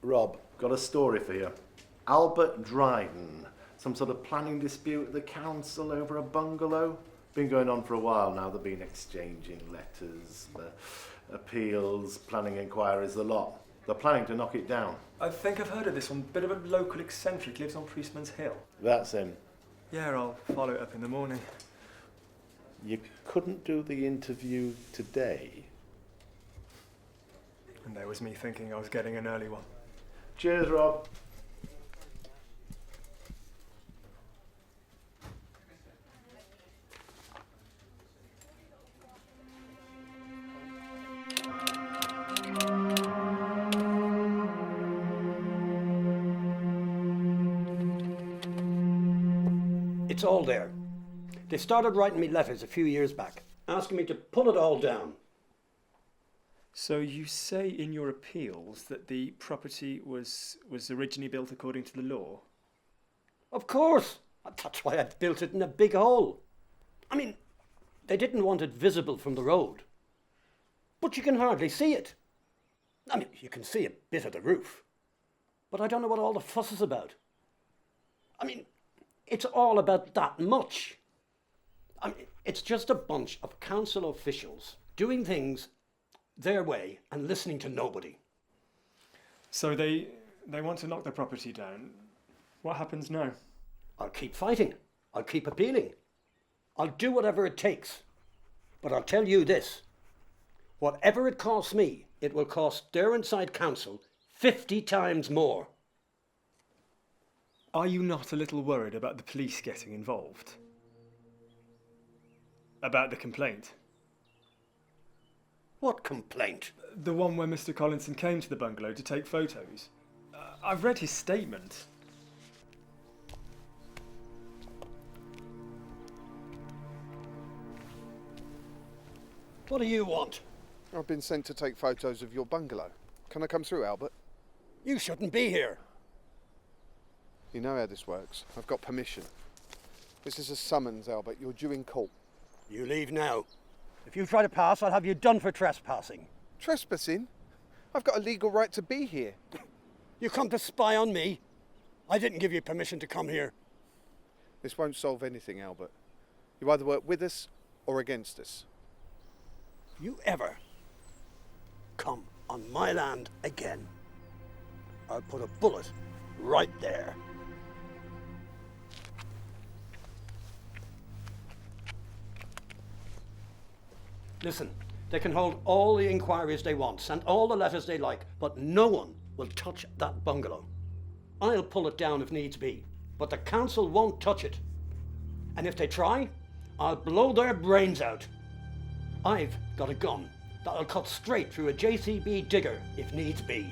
Rob, got a story for you. Albert Dryden. Some sort of planning dispute at the council over a bungalow. Been going on for a while now. They've been exchanging letters, appeals, planning inquiries, the lot. They're planning to knock it down. I think I've heard of this one. Bit of a local eccentric, lives on Priestman's Hill. That's him. Yeah, I'll follow it up in the morning. You couldn't do the interview today? And there was me thinking I was getting an early one. Cheers, Rob. It's all there. They started writing me letters a few years back, asking me to pull it all down. So you say in your appeals that the property was originally built according to the law? Of course. That's why I built it in a big hole. I mean, they didn't want it visible from the road. But you can hardly see it. I mean, you can see a bit of the roof. But I don't know what all the fuss is about. I mean, it's all about that much. I mean, it's just a bunch of council officials doing things their way and listening to nobody. So they want to knock the property down. What happens now? I'll keep fighting. I'll keep appealing. I'll do whatever it takes. But I'll tell you this. Whatever it costs me, it will cost Derwentide Council 50 times more. Are you not a little worried about the police getting involved? About the complaint? What complaint? The one where Mr. Collinson came to the bungalow to take photos. I've read his statement. What do you want? I've been sent to take photos of your bungalow. Can I come through, Albert? You shouldn't be here. You know how this works. I've got permission. This is a summons, Albert. You're due in court. You leave now. If you try to pass, I'll have you done for trespassing. Trespassing? I've got a legal right to be here. You come to spy on me? I didn't give you permission to come here. This won't solve anything, Albert. You either work with us or against us. If you ever come on my land again, I'll put a bullet right there. Listen, they can hold all the inquiries they want, send all the letters they like, but no one will touch that bungalow. I'll pull it down if needs be, but the council won't touch it. And if they try, I'll blow their brains out. I've got a gun that'll cut straight through a JCB digger if needs be.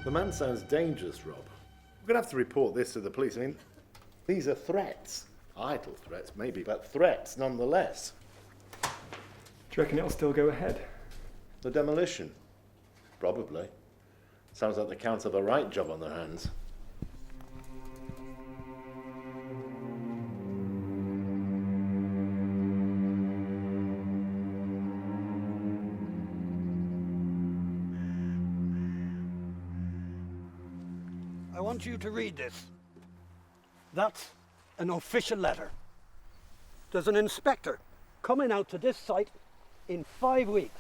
The man sounds dangerous, Rob. We're going to have to report this to the police. I mean, these are threats. Idle threats, maybe, but threats nonetheless. Do you reckon it'll still go ahead? The demolition? Probably. Sounds like the council have a right job on their hands. I want you to read this. That's an official letter. There's an inspector coming out to this site in 5 weeks.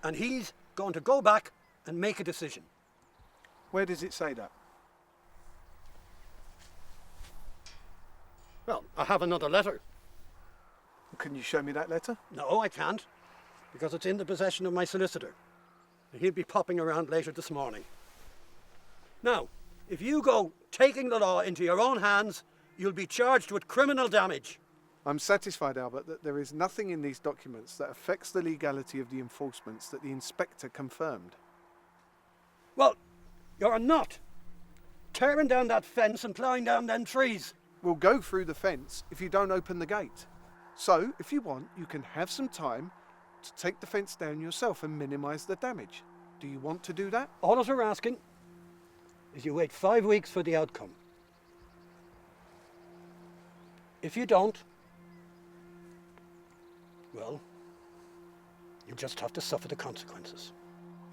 And he's going to go back and make a decision. Where does it say that? Well, I have another letter. Can you show me that letter? No, I can't, because it's in the possession of my solicitor. He'll be popping around later this morning. Now, if you go taking the law into your own hands, you'll be charged with criminal damage. I'm satisfied, Albert, that there is nothing in these documents that affects the legality of the enforcements that the inspector confirmed. Well, you're not. Tearing down that fence and ploughing down them trees. We'll go through the fence if you don't open the gate. So, if you want, you can have some time to take the fence down yourself and minimise the damage. Do you want to do that? All that we're asking is you wait 5 weeks for the outcome. If you don't, well, You just have to suffer the consequences.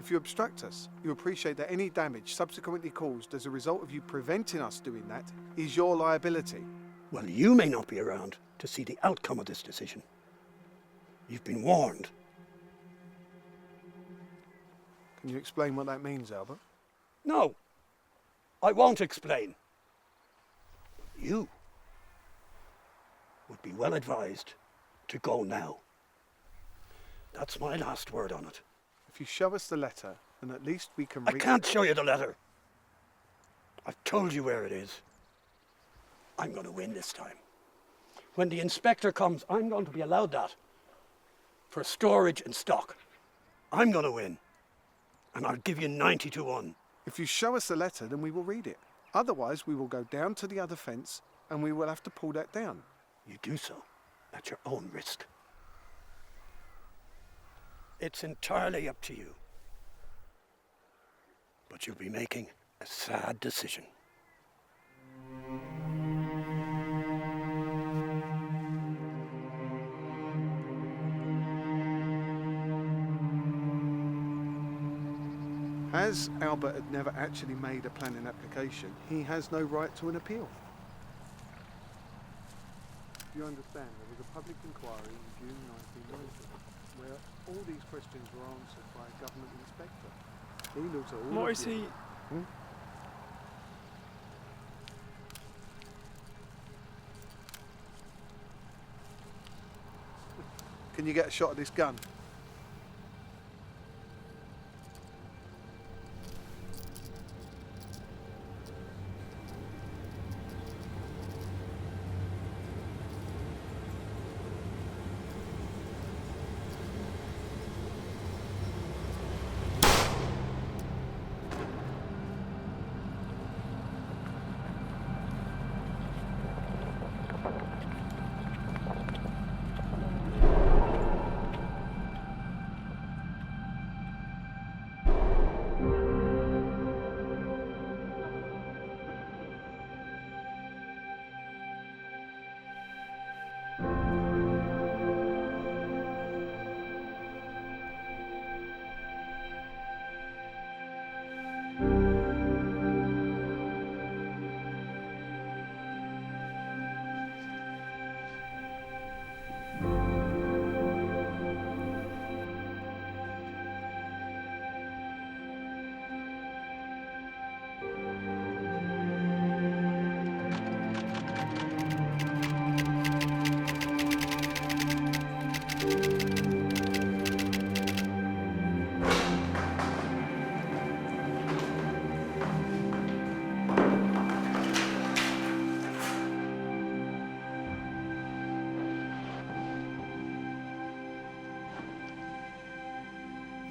If you obstruct us, you appreciate that any damage subsequently caused as a result of you preventing us doing that is your liability. Well, you may not be around to see the outcome of this decision. You've been warned. Can you explain what that means, Albert? No, I won't explain. You would be well advised to go now. That's my last word on it. If you show us the letter, then at least we can I can't show you the letter. I've told you where it is. I'm going to win this time. When the inspector comes, I'm going to be allowed that. For storage and stock. I'm going to win. And I'll give you 90 to 1. If you show us the letter, then we will read it. Otherwise, we will go down to the other fence and we will have to pull that down. You do so at your own risk. It's entirely up to you. But you'll be making a sad decision. As Albert had never actually made a planning application, he has no right to an appeal. You understand, there was a public inquiry in June 1990 where all these questions were answered by a government inspector. He looked at all What of is you. he? Can you get a shot of this gun?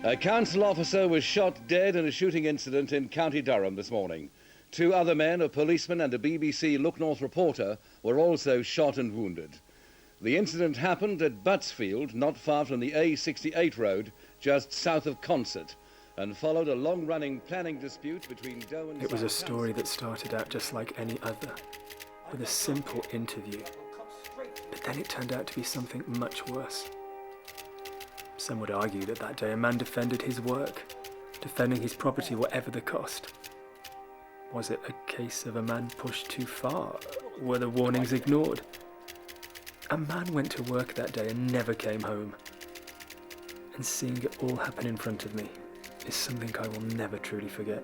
A council officer was shot dead in a shooting incident in County Durham this morning. 2 other men, a policeman and a BBC Look North reporter, were also shot and wounded. The incident happened at Buttsfield, not far from the A68 road, just south of Concert, and followed a long-running planning dispute between Doe and... It was a story that started out just like any other, with a simple interview. But then it turned out to be something much worse. Some would argue that that day a man defended his work, defending his property whatever the cost. Was it a case of a man pushed too far? Were the warnings ignored? A man went to work that day and never came home. And seeing it all happen in front of me is something I will never truly forget.